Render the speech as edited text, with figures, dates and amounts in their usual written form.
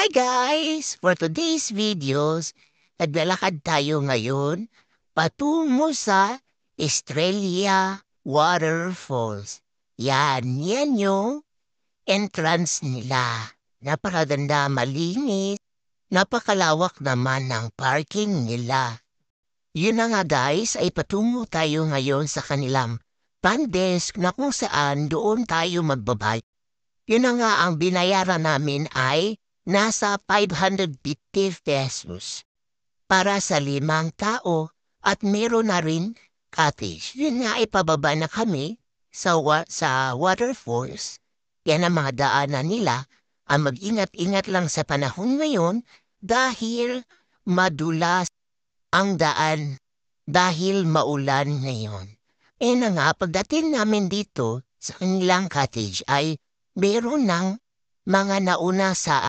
Hi guys! For today's videos, naglalakad tayo ngayon patungo sa Estrella Waterfalls. Yan yung entrance nila. Napakaganda, malinis, napakalawak naman ng parking nila. Yun na nga guys, ay patungo tayo ngayon sa kanilang front desk na kung saan doon tayo magbabike. Yun na nga ang binayaran namin ay nasa 550 pesos para sa 5 tao at meron na rin cottage. Yun nga ay pababa na kami sa waterfalls. Yan ang mga daanan nila. Ang mag-ingat-ingat lang sa panahon ngayon dahil madulas ang daan dahil maulan ngayon. Na nga, pagdating namin dito sa kanilang cottage ay meron ng mga nauna sa